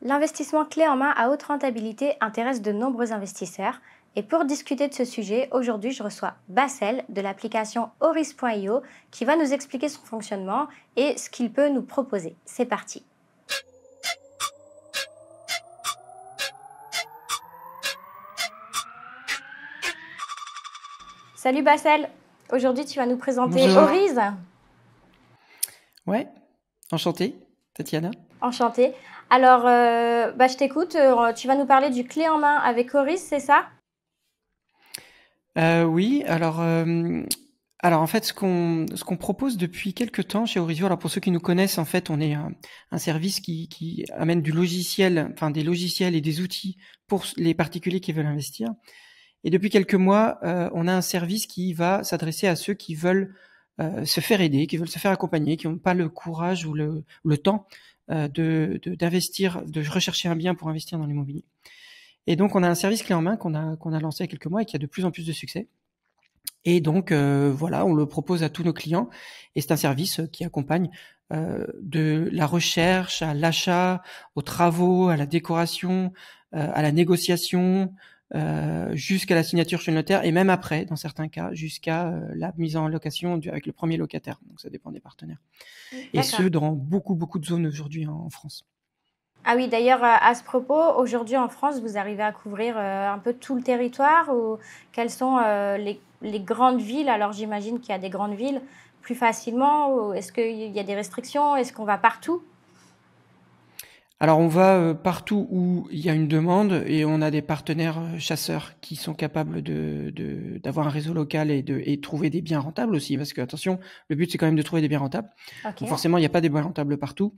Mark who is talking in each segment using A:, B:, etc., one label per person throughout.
A: L'investissement clé en main à haute rentabilité intéresse de nombreux investisseurs. Et pour discuter de ce sujet, aujourd'hui, je reçois Bassel de l'application Horis.io qui va nous expliquer son fonctionnement et ce qu'il peut nous proposer. C'est parti. Salut Bassel, aujourd'hui tu vas nous présenter
B: Bonjour.
A: Horis.
B: Ouais, enchanté, Tatiana.
A: Enchantée. Alors, je t'écoute. Tu vas nous parler du clé en main avec Horis, c'est ça?
B: Oui, alors en fait, ce qu'on propose depuis quelques temps chez Horizio, alors pour ceux qui nous connaissent, en fait, on est un service qui amène du logiciel, enfin des logiciels et des outils pour les particuliers qui veulent investir. Et depuis quelques mois, on a un service qui va s'adresser à ceux qui veulent se faire aider, qui veulent se faire accompagner, qui n'ont pas le courage ou le temps d'investir, de rechercher un bien pour investir dans l'immobilier. Et donc, on a un service clé en main qu'on a lancé il y a quelques mois et qui a de plus en plus de succès. Et donc, voilà, on le propose à tous nos clients. Et c'est un service qui accompagne de la recherche à l'achat, aux travaux, à la décoration, à la négociation, jusqu'à la signature chez le notaire et même après, dans certains cas, jusqu'à la mise en location avec le premier locataire. Donc, ça dépend des partenaires. Et ce,
A: D'accord.
B: dans beaucoup, beaucoup de zones aujourd'hui en France.
A: Ah oui, d'ailleurs, à ce propos, aujourd'hui en France, vous arrivez à couvrir un peu tout le territoire ou quelles sont les grandes villes? Alors j'imagine qu'il y a des grandes villes plus facilement ou est-ce qu'il y a des restrictions? Est-ce qu'on va partout?
B: Alors on va partout où il y a une demande et on a des partenaires chasseurs qui sont capables d'avoir un réseau local et trouver des biens rentables aussi, parce que attention, le but c'est quand même de trouver des biens rentables.
A: Ok.
B: Donc forcément, il n'y a pas des biens rentables partout.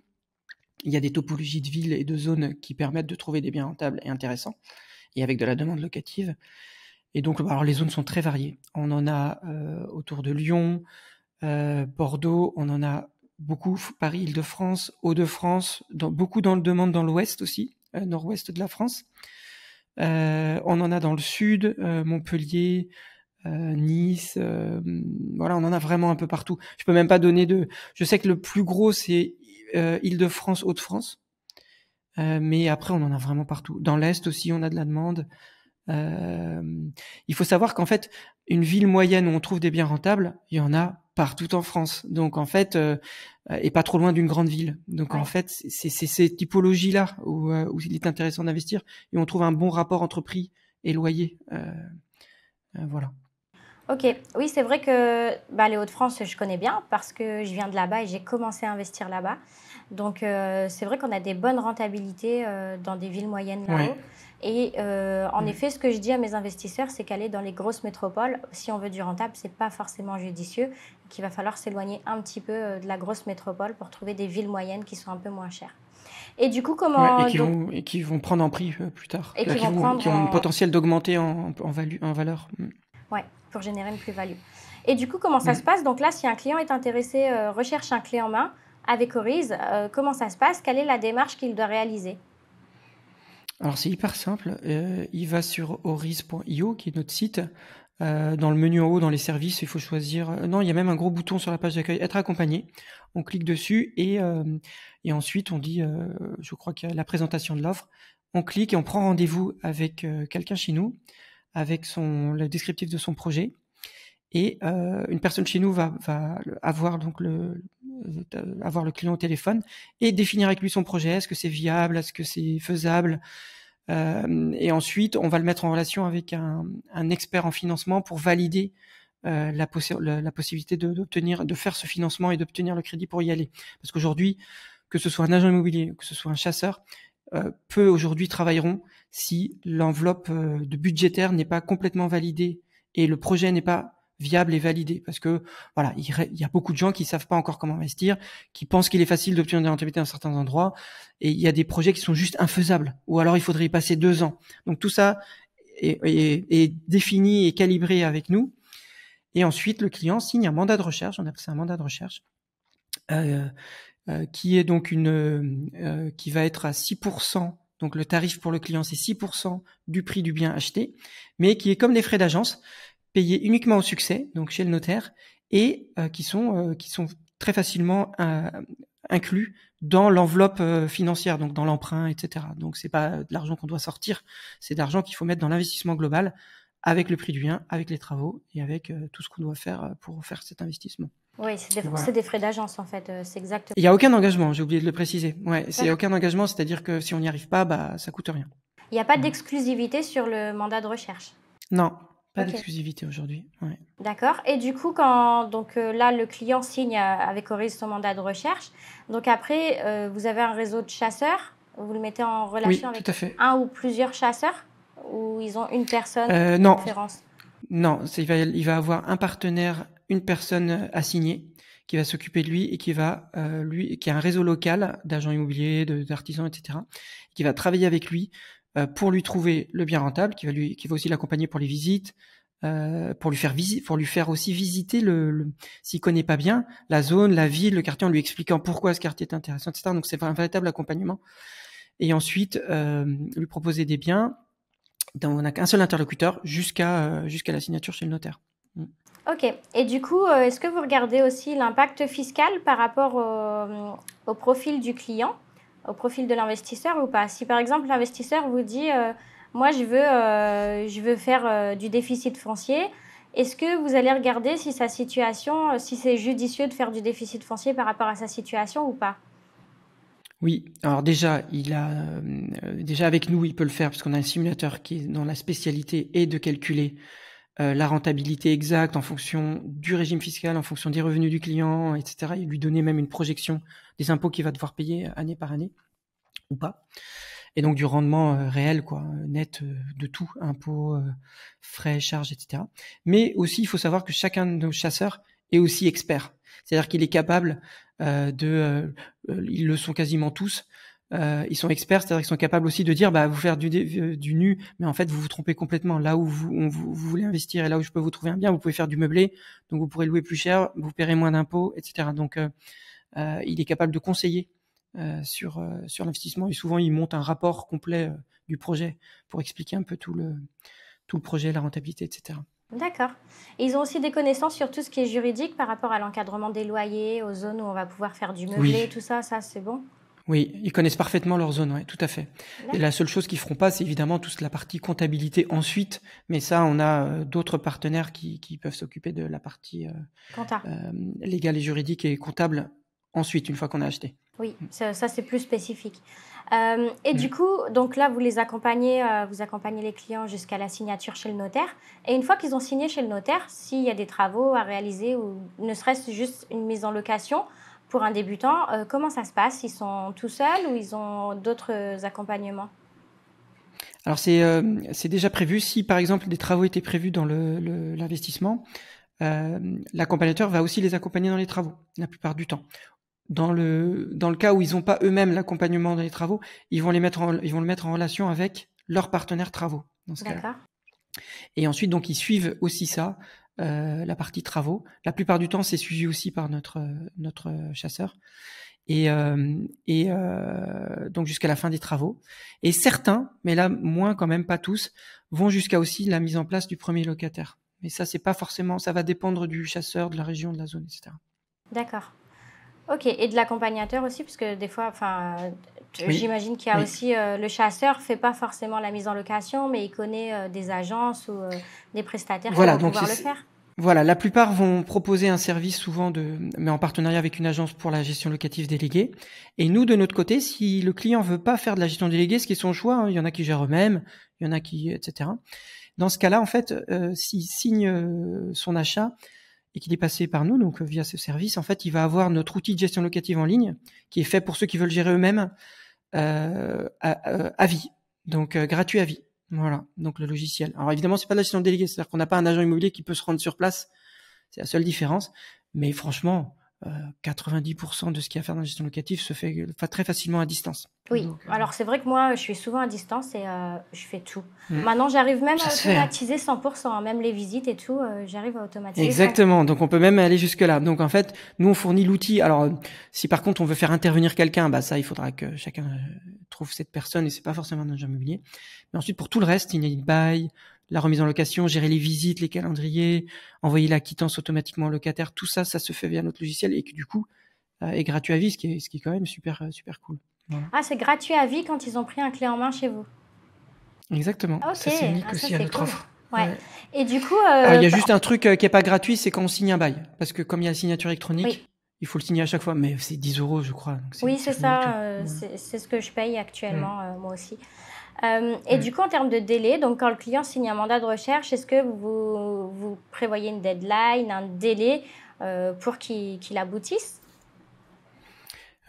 B: Il y a des topologies de villes et de zones qui permettent de trouver des biens rentables et intéressants, et avec de la demande locative. Et donc, alors les zones sont très variées. On en a autour de Lyon, Bordeaux, on en a beaucoup, Paris, Île-de-France, Hauts-de-France, beaucoup dans le demande dans l'ouest aussi, nord-ouest de la France. On en a dans le sud, Montpellier, Nice, voilà, on en a vraiment un peu partout. Je peux même pas donner je sais que le plus gros c'est Île-de-France, Hauts-de-France, mais après on en a vraiment partout. Dans l'est aussi, on a de la demande. Euh, il faut savoir qu'en fait, une ville moyenne où on trouve des biens rentables, il y en a partout en France. Donc en fait, et pas trop loin d'une grande ville. Donc en
A: Ouais.
B: fait, c'est ces typologies-là où il est intéressant d'investir et on trouve un bon rapport entre prix et loyer. Voilà.
A: Ok, oui, c'est vrai que les Hauts-de-France, je connais bien parce que je viens de là-bas et j'ai commencé à investir là-bas. Donc, c'est vrai qu'on a des bonnes rentabilités dans des villes moyennes
B: Ouais.
A: là-haut. Et en
B: Mm.
A: effet, ce que je dis à mes investisseurs, c'est qu'aller dans les grosses métropoles, si on veut du rentable, c'est pas forcément judicieux, qu'il va falloir s'éloigner un petit peu de la grosse métropole pour trouver des villes moyennes qui sont un peu moins chères. Et du coup,
B: Ouais,
A: comment donc
B: et qui vont prendre en prix plus tard,
A: et qui vont prendre
B: qui ont un
A: en
B: potentiel d'augmenter en valeur. Mm.
A: ouais, pour générer une plus-value. Et du coup, comment ça se
B: Mm.
A: passe? Donc là, si un client est intéressé, recherche un clé en main avec Oriz, comment ça se passe? Quelle est la démarche qu'il doit réaliser?
B: Alors c'est hyper simple, il va sur horis.io qui est notre site. Dans le menu en haut, dans les services, il faut choisir. Non, il y a même un gros bouton sur la page d'accueil, être accompagné. On clique dessus et ensuite on dit, je crois qu'il y a la présentation de l'offre. On clique et on prend rendez-vous avec quelqu'un chez nous, avec le descriptif de son projet. Et une personne chez nous va avoir donc avoir le client au téléphone et définir avec lui son projet. Est-ce que c'est viable? Est-ce que c'est faisable? Et ensuite, on va le mettre en relation avec un expert en financement pour valider la possibilité de faire ce financement et d'obtenir le crédit pour y aller. Parce qu'aujourd'hui, que ce soit un agent immobilier, que ce soit un chasseur, peu aujourd'hui travailleront si l'enveloppe de budgétaire n'est pas complètement validée et le projet n'est pas viable et validé. Parce que voilà, il y a beaucoup de gens qui savent pas encore comment investir, qui pensent qu'il est facile d'obtenir des rentabilités dans certains endroits, et il y a des projets qui sont juste infaisables, ou alors il faudrait y passer 2 ans. Donc tout ça est défini et calibré avec nous. Et ensuite, le client signe un mandat de recherche, on appelle ça un mandat de recherche, euh, qui est donc qui va être à 6%. Donc le tarif pour le client, c'est 6% du prix du bien acheté, mais qui est comme des frais d'agence, payés uniquement au succès, donc chez le notaire, et qui sont très facilement inclus dans l'enveloppe financière, donc dans l'emprunt, etc. Donc c'est pas de l'argent qu'on doit sortir, c'est de l'argent qu'il faut mettre dans l'investissement global avec le prix du bien, avec les travaux et avec tout ce qu'on doit faire pour faire cet investissement.
A: Oui, c'est
B: Voilà.
A: des frais d'agence en fait, c'est exact.
B: Il y a aucun engagement, j'ai oublié de le préciser. Ouais, c'est
A: D'accord.
B: aucun engagement, c'est-à-dire que si on n'y arrive pas, bah ça coûte rien.
A: Il n'y a pas
B: Voilà.
A: d'exclusivité sur le mandat de recherche.
B: Non, pas
A: Ok.
B: d'exclusivité aujourd'hui. Ouais.
A: D'accord. Et du coup, quand donc là, le client signe avec Oriz son mandat de recherche, donc après, vous avez un réseau de chasseurs, vous le mettez en relation
B: Oui, tout
A: avec
B: à fait.
A: un ou plusieurs chasseurs, ou ils ont une personne
B: Non,
A: référence?
B: non, il va avoir un partenaire, une personne assignée qui va s'occuper de lui et qui va qui a un réseau local d'agents immobiliers, d'artisans, etc. Qui va travailler avec lui pour lui trouver le bien rentable, qui va aussi l'accompagner pour les visites, pour lui faire aussi visiter s'il connaît pas bien la zone, la ville, le quartier, en lui expliquant pourquoi ce quartier est intéressant, etc. Donc c'est un véritable accompagnement. Et ensuite lui proposer des biens. On n'a qu'un seul interlocuteur jusqu'à la signature chez le notaire.
A: Ok. Et du coup, est-ce que vous regardez aussi l'impact fiscal par rapport au profil du client, au profil de l'investisseur ou pas? Si par exemple l'investisseur vous dit, moi je veux faire du déficit foncier, est-ce que vous allez regarder si sa situation, si c'est judicieux de faire du déficit foncier par rapport à sa situation ou pas?
B: Oui, alors déjà, déjà avec nous, il peut le faire parce qu'on a un simulateur qui est dans la spécialité et de calculer la rentabilité exacte en fonction du régime fiscal, en fonction des revenus du client, etc. Et lui donner même une projection des impôts qu'il va devoir payer année par année ou pas. Et donc du rendement réel, quoi, net de tout, impôts, frais, charges, etc. Mais aussi, il faut savoir que chacun de nos chasseurs est aussi expert. C'est-à-dire qu'il est capable ils le sont quasiment tous. Ils sont experts, c'est-à-dire qu'ils sont capables aussi de dire, bah, vous faire du nu, mais en fait, vous vous trompez complètement. Là où vous voulez investir et là où je peux vous trouver un bien, vous pouvez faire du meublé, donc vous pourrez louer plus cher, vous paierez moins d'impôts, etc. Donc, il est capable de conseiller sur l'investissement et souvent il monte un rapport complet du projet pour expliquer un peu tout le projet, la rentabilité, etc.
A: D'accord. Et ils ont aussi des connaissances sur tout ce qui est juridique par rapport à l'encadrement des loyers, aux zones où on va pouvoir faire du meublé,
B: Oui,
A: tout ça, c'est bon?
B: oui, ils connaissent parfaitement leur zone, ouais, tout à fait. Et
A: D'accord.
B: la seule chose qu'ils feront pas, c'est évidemment toute la partie comptabilité ensuite, mais ça, on a d'autres partenaires qui peuvent s'occuper de la partie
A: Compta.
B: légale et juridique et comptable ensuite, une fois qu'on a acheté.
A: Oui, ça c'est plus spécifique. Et du
B: Mm.
A: coup, donc là, vous les accompagnez, vous accompagnez les clients jusqu'à la signature chez le notaire. Et une fois qu'ils ont signé chez le notaire, s'il y a des travaux à réaliser ou ne serait-ce juste une mise en location pour un débutant, comment ça se passe? Ils sont tout seuls ou ils ont d'autres accompagnements?
B: Alors c'est déjà prévu. Si par exemple des travaux étaient prévus dans l'investissement, l'accompagnateur va aussi les accompagner dans les travaux, la plupart du temps. Dans le cas où ils n'ont pas eux-mêmes l'accompagnement dans les travaux, ils vont le mettre en relation avec leurs partenaires travaux dans ce cas-là.
A: D'accord.
B: Et ensuite, donc, ils suivent aussi ça, la partie travaux. La plupart du temps, c'est suivi aussi par notre chasseur. Et donc jusqu'à la fin des travaux. Et certains, mais là moins quand même, pas tous, vont jusqu'à aussi la mise en place du premier locataire. Mais ça, c'est pas forcément, ça va dépendre du chasseur, de la région, de la zone, etc.
A: D'accord. Ok. Et de l'accompagnateur aussi, parce que des fois, enfin,
B: Oui,
A: j'imagine qu'il y a
B: oui.
A: aussi le chasseur fait pas forcément la mise en location, mais il connaît des agences ou des prestataires qui
B: Voilà,
A: vont
B: donc
A: pouvoir le faire.
B: voilà, la plupart vont proposer un service souvent mais en partenariat avec une agence pour la gestion locative déléguée. Et nous, de notre côté, si le client veut pas faire de la gestion déléguée, ce qui est son choix, hein, il y en a qui gèrent eux-mêmes, il y en a qui, etc. Dans ce cas-là, en fait, s'il signe son achat et qu'il est passé par nous, donc via ce service, en fait, il va avoir notre outil de gestion locative en ligne qui est fait pour ceux qui veulent gérer eux-mêmes à vie, donc gratuit à vie. Voilà, donc le logiciel. Alors évidemment, c'est pas de la gestion déléguée, c'est-à-dire qu'on n'a pas un agent immobilier qui peut se rendre sur place. C'est la seule différence. Mais franchement, 90% de ce qu'il y a à faire dans la gestion locative se fait très facilement à distance.
A: Oui,
B: Donc,
A: alors c'est vrai que moi, je suis souvent à distance et je fais tout. Maintenant, j'arrive même
B: ça
A: à
B: se fait. Hein.
A: automatiser 100%, hein, même les visites et tout, j'arrive à automatiser 100%.
B: Exactement. Donc on peut même aller jusque là. Donc en fait, nous on fournit l'outil. Alors si par contre on veut faire intervenir quelqu'un, bah ça il faudra que chacun trouve cette personne et c'est pas forcément un agent immobilier. Mais ensuite pour tout le reste, il y a une bail, la remise en location, gérer les visites, les calendriers, envoyer la quittance automatiquement au locataire, tout ça, ça se fait via notre logiciel et que du coup est gratuit à vie, ce qui est quand même super, super cool. Voilà.
A: Ah, c'est gratuit à vie quand ils ont pris un clé en main chez vous.
B: Exactement.
A: Ok,
B: Ça, c'est unique
A: ah, ça
B: aussi à
A: c'est
B: notre
A: cool.
B: offre.
A: Ouais.
B: Ouais.
A: Et du coup,
B: Alors, il y a juste un truc qui est pas gratuit, c'est quand on signe un bail. Parce que comme il y a la signature électronique,
A: oui,
B: il faut le signer à chaque fois. Mais c'est 10 euros, je crois. Donc
A: oui,
B: c'est
A: c'est
B: rien du tout.
A: ça.
B: Voilà.
A: C'est ce que je paye
B: Mm.
A: actuellement, moi aussi. Et
B: Mm.
A: du coup, en termes de délai, donc quand le client signe un mandat de recherche, est-ce que vous prévoyez une deadline, un délai pour qu'il aboutisse?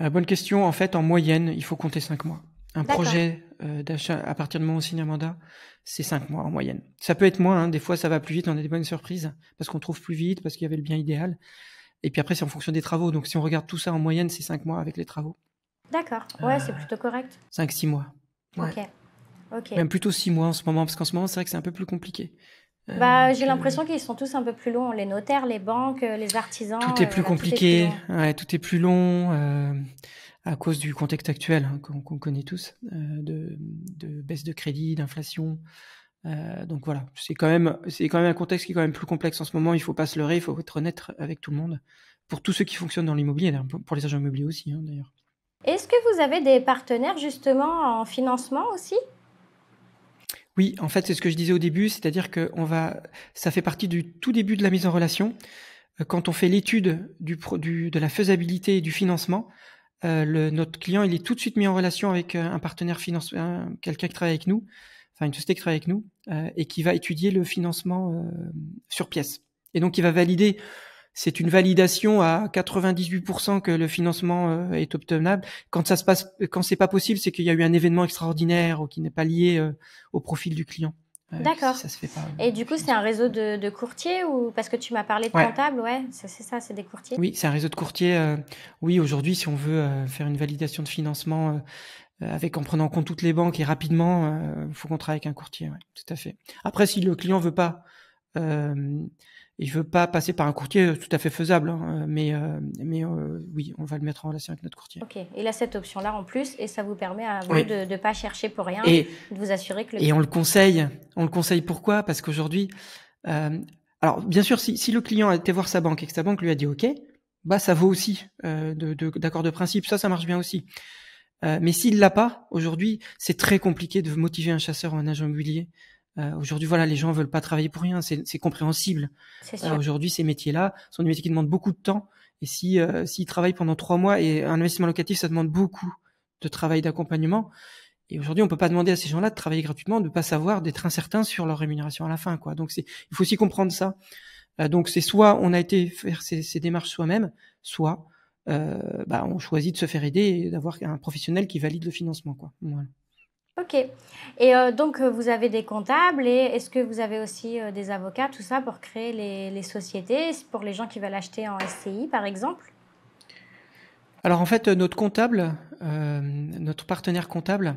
B: Bonne question. En fait, en moyenne, il faut compter 5 mois. Un
A: D'accord.
B: projet d'achat, à partir du moment où on signe un mandat, c'est 5 mois en moyenne. Ça peut être moins, hein. Des fois, ça va plus vite, on a des bonnes surprises, parce qu'on trouve plus vite, parce qu'il y avait le bien idéal. Et puis après, c'est en fonction des travaux. Donc si on regarde tout ça en moyenne, c'est 5 mois avec les travaux.
A: D'accord. Ouais, c'est plutôt correct.
B: 5-6 mois. Ouais.
A: Ok. Ok.
B: Même plutôt 6 mois en ce moment, parce qu'en ce moment, c'est vrai que c'est un peu plus compliqué.
A: Bah, j'ai
B: que
A: l'impression qu'ils sont tous un peu plus longs. Les notaires, les banques, les artisans,
B: tout est plus
A: voilà, tout est plus
B: compliqué,
A: long.
B: ouais, tout est plus long, à cause du contexte actuel, hein, qu'on connaît tous, de baisse de crédit, d'inflation. Donc voilà, c'est quand même un contexte qui est quand même plus complexe en ce moment. Il faut pas se leurrer, il faut être honnête avec tout le monde. Pour tous ceux qui fonctionnent dans l'immobilier, d'ailleurs, pour les agents immobiliers aussi, hein, d'ailleurs.
A: Est-ce que vous avez des partenaires justement en financement aussi?
B: Oui, en fait, c'est ce que je disais au début, c'est-à-dire que ça fait partie du tout début de la mise en relation. Quand on fait l'étude de la faisabilité et du financement, notre client, il est tout de suite mis en relation avec un partenaire financier, quelqu'un qui travaille avec nous, enfin une société qui travaille avec nous, et qui va étudier le financement sur pièce. Et donc, il va valider. C'est une validation à 98% que le financement est obtenable. Quand c'est pas possible, c'est qu'il y a eu un événement extraordinaire ou qui n'est pas lié au profil du client. Si
A: D'accord.
B: ça se fait pas.
A: Et du coup, c'est un réseau de courtiers ou parce que tu m'as parlé de
B: Ouais.
A: comptables, ouais, c'est ça, c'est des courtiers.
B: Oui, c'est un réseau de courtiers. Oui, aujourd'hui, si on veut faire une validation de financement en prenant en compte toutes les banques et rapidement, il faut qu'on travaille avec un courtier. Ouais, tout à fait. Après, si le client veut pas, il veut pas passer par un courtier, tout à fait faisable. Hein, mais oui, on va le mettre en relation avec notre courtier.
A: Ok. Il a cette option-là en plus et ça vous permet à vous
B: Oui.
A: de ne pas chercher pour rien,
B: Et
A: de vous assurer que
B: on le conseille. On le conseille pourquoi? Parce qu'aujourd'hui, alors bien sûr, si le client a été voir sa banque et que sa banque lui a dit OK, bah ça vaut aussi d'accord de principe. Ça marche bien aussi. Mais s'il l'a pas, aujourd'hui, c'est très compliqué de motiver un chasseur ou un agent immobilier. Aujourd'hui, voilà, les gens veulent pas travailler pour rien, c'est compréhensible.
A: c'est sûr.
B: Aujourd'hui, ces métiers-là sont des métiers qui demandent beaucoup de temps. Et s'ils travaillent pendant 3 mois, et un investissement locatif, ça demande beaucoup de travail d'accompagnement. Et aujourd'hui, on peut pas demander à ces gens-là de travailler gratuitement, de pas savoir, d'être incertain sur leur rémunération à la fin, quoi. Donc il faut aussi comprendre ça. Donc c'est soit on a été faire ces démarches soi-même, soit on choisit de se faire aider et d'avoir un professionnel qui valide le financement, quoi. Voilà.
A: Ok. Et donc, vous avez des comptables et est-ce que vous avez aussi des avocats, tout ça, pour créer les sociétés, pour les gens qui veulent acheter en SCI, par exemple?
B: Alors en fait, notre partenaire comptable,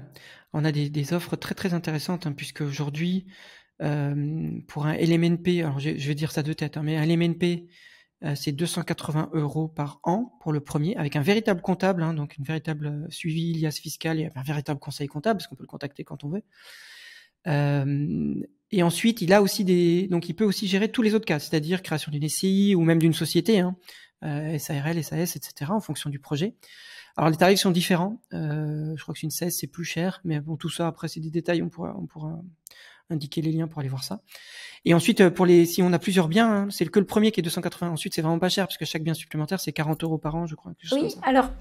B: on a des offres très très intéressantes, hein, puisque aujourd'hui, pour un LMNP, alors je vais dire ça de tête, hein, mais un LMNP, c'est 280 € par an pour le premier, avec un véritable comptable, hein, donc une véritable suivi, liasse fiscale et un véritable conseil comptable, parce qu'on peut le contacter quand on veut. Et ensuite, il a aussi donc il peut aussi gérer tous les autres cas, c'est-à-dire création d'une SCI ou même d'une société, hein, SARL, SAS, etc., en fonction du projet. Alors les tarifs sont différents. Je crois que c'est une 16, c'est plus cher, mais bon, tout ça après c'est des détails, on pourra indiquer les liens pour aller voir ça. Et ensuite, si on a plusieurs biens, hein, c'est que le premier qui est 280. Ensuite, c'est vraiment pas cher parce que chaque bien supplémentaire c'est 40 € par an, je crois.
A: Oui, alors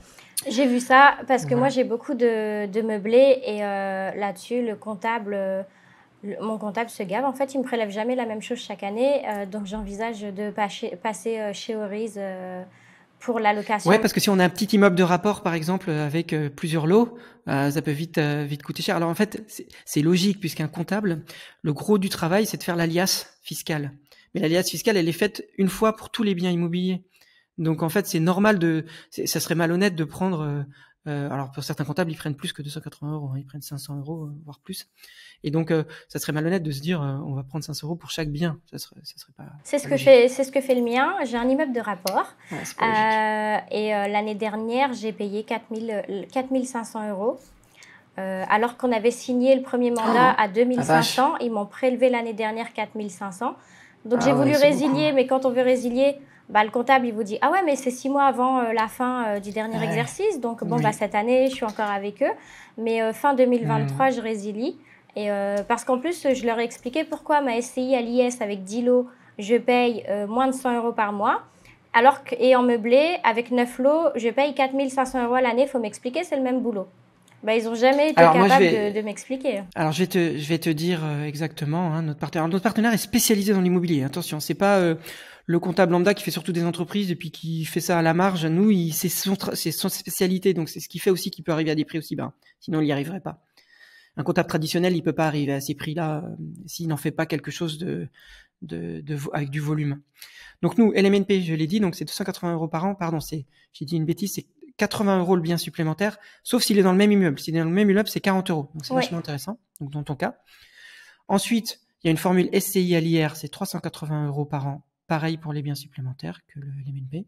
A: j'ai vu ça parce que
B: Voilà.
A: moi j'ai beaucoup de meublés et là-dessus le comptable, mon comptable se gave. En fait, il me prélève jamais la même chose chaque année, donc j'envisage de passer chez Oriz pour la location.
B: Ouais, parce que si on a un petit immeuble de rapport, par exemple, avec plusieurs lots, ça peut vite coûter cher. Alors en fait, c'est logique, puisqu'un comptable, le gros du travail, c'est de faire l'alias fiscale. Mais l'alias fiscale, elle est faite une fois pour tous les biens immobiliers. Donc en fait, c'est normal ça serait malhonnête de prendre. Alors pour certains comptables, ils prennent plus que 280 €, hein, ils prennent 500 €, voire plus. Et donc ça serait malhonnête de se dire on va prendre 500 € pour chaque bien. Ça serait pas.
A: C'est ce que fait le mien. J'ai un immeuble de rapport.
B: Ouais, c'est pas logique.
A: Et l'année dernière, j'ai payé 4500 €. Alors qu'on avait signé le premier mandat à 2500, ils m'ont prélevé l'année dernière 4500. Donc j'ai voulu résilier, mais quand on veut résilier, bah, le comptable, il vous dit, ah ouais, mais c'est 6 mois avant la fin du dernier
B: Ouais,
A: exercice. Donc, bon, bah,
B: oui.
A: cette année, je suis encore avec eux. Mais fin
B: Hmm.
A: 2023, je résilie. Et parce qu'en plus, je leur ai expliqué pourquoi ma SCI à l'IS avec 10 lots, je paye moins de 100 euros par mois. Alors que, et en meublé, avec 9 lots, je paye 4500 euros à l'année. Il faut m'expliquer, c'est le même boulot. Bah, ils n'ont jamais été
B: Alors moi,
A: capables de m'expliquer.
B: je vais te dire exactement. Hein, notre partenaire est spécialisé dans l'immobilier. Attention, c'est pas le comptable lambda qui fait surtout des entreprises et puis qui fait ça à la marge. Nous, c'est son spécialité, donc c'est ce qui fait aussi qu'il peut arriver à des prix aussi bas. Sinon, il n'y arriverait pas. Un comptable traditionnel, il peut pas arriver à ces prix-là s'il n'en fait pas quelque chose avec du volume. Donc nous, LMNP, je l'ai dit, donc c'est 280 euros par an. Pardon, j'ai dit une bêtise, c'est 80 euros le bien supplémentaire, sauf s'il est dans le même immeuble. S'il est dans le même immeuble, c'est 40 euros. Donc c'est
A: Oui.
B: vachement intéressant. Donc dans ton cas. Ensuite, il y a une formule SCI à l'IR, c'est 380 euros par an. Pareil pour les biens supplémentaires que le LMNP.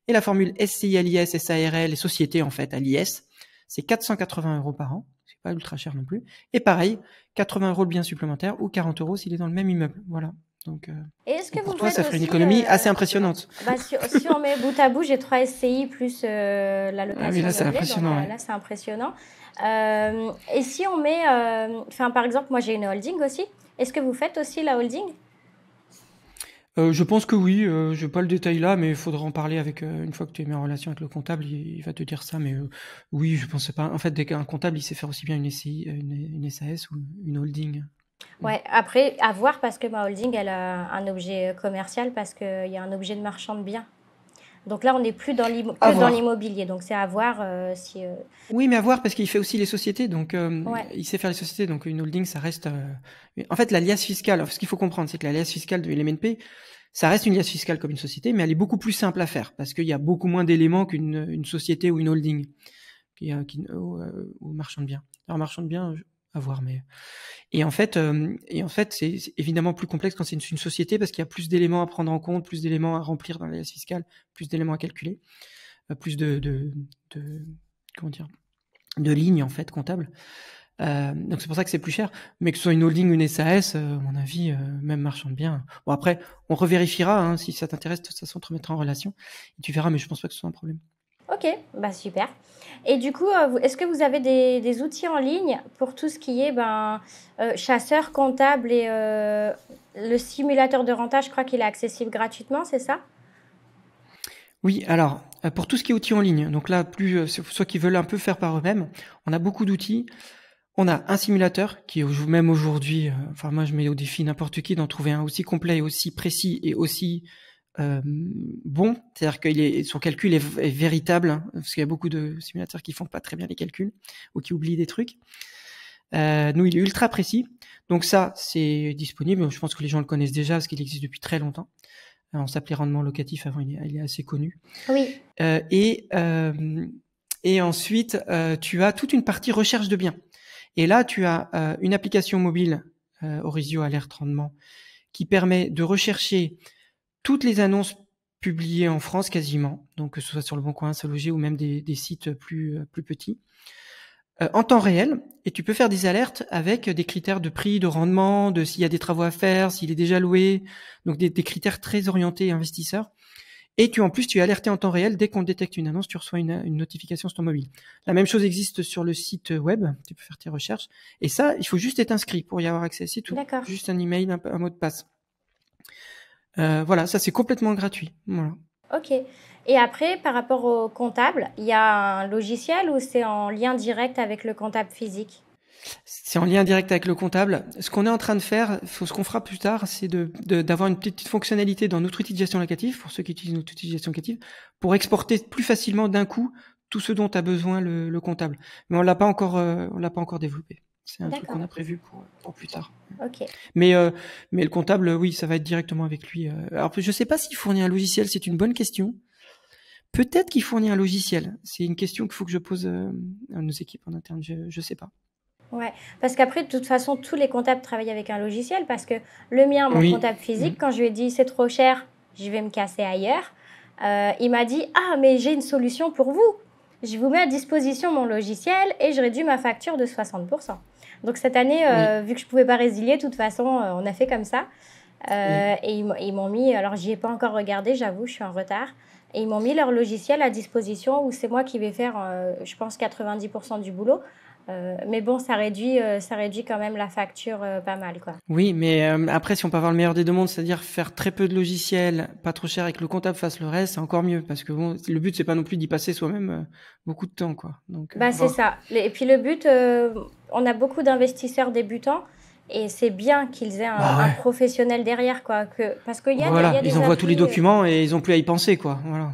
B: Et la formule SCI à l'IS, SARL, les sociétés en fait à l'IS, c'est 480 euros par an. C'est pas ultra cher non plus. Et pareil, 80 euros le bien supplémentaire ou 40 euros s'il est dans le même immeuble. Voilà. Donc,
A: Et est-ce que
B: pour
A: vous
B: toi,
A: faites
B: ça ferait une
A: aussi,
B: économie assez impressionnante.
A: bah, si on met bout à bout, j'ai 3 SCI plus la
B: Ah oui,
A: location
B: là, c'est
A: meublée, donc
B: impressionnant. Ouais.
A: là, c'est impressionnant. Et si on met, par exemple, moi j'ai une holding aussi, est-ce que vous faites aussi la holding?
B: Je pense que oui. Je n'ai pas le détail là, mais il faudra en parler avec une fois que tu es mis en relation avec le comptable, il va te dire ça. Mais oui, je pense pas. En fait, dès qu'un comptable, il sait faire aussi bien une SCI, une SAS ou une holding.
A: Ouais, après, à voir parce que ma holding, elle a un objet commercial parce qu'il y a un objet de marchand de biens. Donc là, on n'est plus dans
B: À
A: que dans
B: voir.
A: l'immobilier. Donc c'est à voir si.
B: Oui, mais à voir parce qu'il fait aussi les sociétés. Donc,
A: Ouais,
B: il sait faire les sociétés. Donc, une holding, ça reste. En fait, la liasse fiscale. Ce qu'il faut comprendre, c'est que la liasse fiscale de LMNP, ça reste une liasse fiscale comme une société, mais elle est beaucoup plus simple à faire parce qu'il y a beaucoup moins d'éléments qu'une société ou une holding au marchand de biens. Alors, marchand de biens, à voir, mais et en fait, c'est évidemment plus complexe quand c'est une société parce qu'il y a plus d'éléments à prendre en compte, plus d'éléments à remplir dans la liasse fiscale, plus d'éléments à calculer, plus de comment dire, de lignes en fait comptables. Donc c'est pour ça que c'est plus cher. Mais que ce soit une holding ou une SAS, à mon avis, même marchand de biens. Bon après, on revérifiera hein, si ça t'intéresse. De toute façon, on te remettra en relation et tu verras. Mais je pense pas que ce soit un problème.
A: ok, bah super. Et du coup, est-ce que vous avez des outils en ligne pour tout ce qui est chasseur, comptable et le simulateur de rentage, je crois qu'il est accessible gratuitement, c'est ça?
B: Oui, alors pour tout ce qui est outils en ligne, donc là, plus ceux qui veulent un peu faire par eux-mêmes, on a beaucoup d'outils. On a un simulateur qui, même aujourd'hui, enfin moi je mets au défi n'importe qui d'en trouver un aussi complet, aussi précis et aussi bon. C'est-à-dire que son calcul est véritable, hein, parce qu'il y a beaucoup de simulateurs qui font pas très bien les calculs ou qui oublient des trucs. Nous, il est ultra précis. Donc ça, c'est disponible. Je pense que les gens le connaissent déjà parce qu'il existe depuis très longtemps. On s'appelait rendement locatif avant, il est assez connu.
A: Oui.
B: Et ensuite, tu as toute une partie recherche de biens. Et là, tu as une application mobile, Orizio Alert Rendement, qui permet de rechercher toutes les annonces publiées en France quasiment, donc que ce soit sur le Bon Coin, SeLoger ou même des sites plus petits, en temps réel. Et tu peux faire des alertes avec des critères de prix, de rendement, de s'il y a des travaux à faire, s'il est déjà loué, donc des critères très orientés investisseurs. Et en plus, tu es alerté en temps réel. Dès qu'on détecte une annonce, tu reçois une notification sur ton mobile. La même chose existe sur le site web. Tu peux faire tes recherches. Et ça, il faut juste être inscrit pour y avoir accès. C'est tout.
A: D'accord.
B: Juste un email, un mot de passe. Voilà, ça c'est complètement gratuit. Voilà.
A: Ok. Et après, par rapport au comptable, il y a un logiciel ou c'est en lien direct avec le comptable physique?
B: C'est en lien direct avec le comptable. Ce qu'on est en train de faire, ce qu'on fera plus tard, c'est d'avoir une petite fonctionnalité dans notre outil de gestion locative, pour ceux qui utilisent notre outil de gestion locative, pour exporter plus facilement d'un coup tout ce dont a besoin le comptable. Mais on l'a pas encore développé. C'est un truc qu'on a prévu pour plus tard.
A: Ok.
B: Mais le comptable, oui, ça va être directement avec lui. Alors je sais pas s'il fournit un logiciel, c'est une bonne question. Peut-être qu'il fournit un logiciel. C'est une question qu'il faut que je pose à nos équipes en interne. Je sais pas.
A: Ouais, parce qu'après, de toute façon, tous les comptables travaillent avec un logiciel parce que le mien, mon comptable physique, quand je lui ai dit c'est trop cher, je vais me casser ailleurs, il m'a dit ah, mais j'ai une solution pour vous. Je vous mets à disposition mon logiciel et je réduis ma facture de 60%. Donc cette année, vu que je ne pouvais pas résilier, de toute façon, on a fait comme ça.
B: Et
A: Et ils m'ont mis, alors j'y ai pas encore regardé, j'avoue, je suis en retard. Et ils m'ont mis leur logiciel à disposition où c'est moi qui vais faire, je pense, 90% du boulot. Mais bon, ça réduit quand même la facture pas mal, quoi.
B: oui, mais après, si on peut avoir le meilleur des deux mondes, c'est-à-dire faire très peu de logiciels, pas trop cher, et que le comptable fasse le reste, c'est encore mieux. Parce que bon, le but, c'est pas non plus d'y passer soi-même beaucoup de temps, quoi. Donc,
A: Bah, c'est ça. Et puis le but, on a beaucoup d'investisseurs débutants et c'est bien qu'ils aient
B: bah
A: un
B: ouais.
A: professionnel derrière, quoi. Parce qu'il y a, il y
B: Voilà,
A: a
B: ils
A: des
B: envoient tous les
A: applis.
B: documents et ils ont plus à y penser, quoi. Voilà.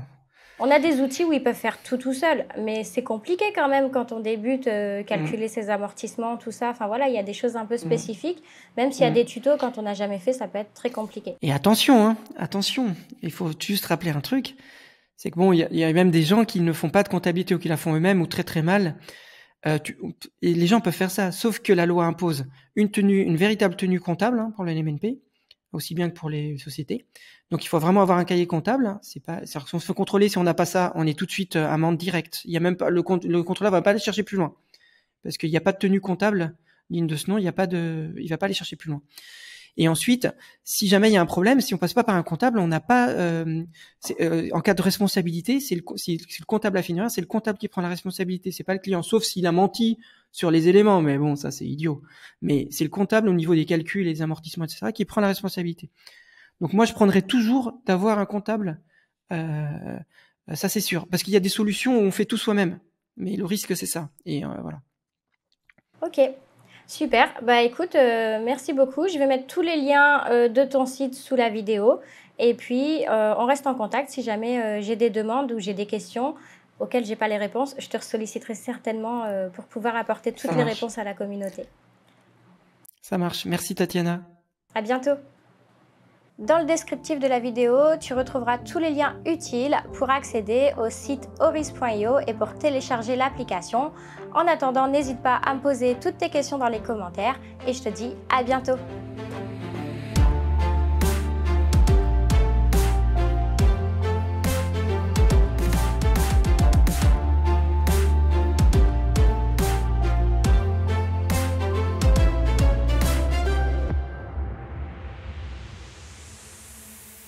A: On a des outils où ils peuvent faire tout seul, mais c'est compliqué quand même quand on débute,
B: Mm,
A: calculer ses amortissements, tout ça. Enfin voilà, il y a des choses un peu
B: mm,
A: spécifiques. Même s'il y a
B: mm.
A: des tutos, quand on n'a jamais fait, ça peut être très compliqué.
B: Et attention, hein, attention. Il faut juste rappeler un truc. C'est que bon, il y a même des gens qui ne font pas de comptabilité ou qui la font eux-mêmes ou très très mal. Et les gens peuvent faire ça, sauf que la loi impose une véritable tenue comptable pour le NMNP, aussi bien que pour les sociétés. Donc il faut vraiment avoir un cahier comptable. C'est-à-dire que si on se fait contrôler, si on n'a pas ça, on est tout de suite amende directe. Il y a même pas le contrôleur va pas aller chercher plus loin parce qu'il n'y a pas de tenue comptable digne de ce nom. Il va pas aller chercher plus loin. Et ensuite, si jamais il y a un problème, si on passe pas par un comptable, on n'a pas, en cas de responsabilité, c'est le comptable à finir, c'est le comptable qui prend la responsabilité, c'est pas le client, sauf s'il a menti sur les éléments, mais bon, ça c'est idiot. Mais c'est le comptable au niveau des calculs et des amortissements, etc., qui prend la responsabilité. Donc moi, je prendrais toujours d'avoir un comptable, ça c'est sûr, parce qu'il y a des solutions où on fait tout soi-même, mais le risque c'est ça. Et voilà.
A: Ok, super. Bah écoute, merci beaucoup. Je vais mettre tous les liens de ton site sous la vidéo. Et puis, on reste en contact. Si jamais j'ai des demandes ou j'ai des questions auxquelles j'ai pas les réponses, je te solliciterai certainement pour pouvoir apporter
B: Ça
A: toutes les
B: marche.
A: réponses à la communauté.
B: Ça marche. Merci Tatiana.
A: À bientôt. Dans le descriptif de la vidéo, tu retrouveras tous les liens utiles pour accéder au site oris.io et pour télécharger l'application. En attendant, n'hésite pas à me poser toutes tes questions dans les commentaires et je te dis à bientôt.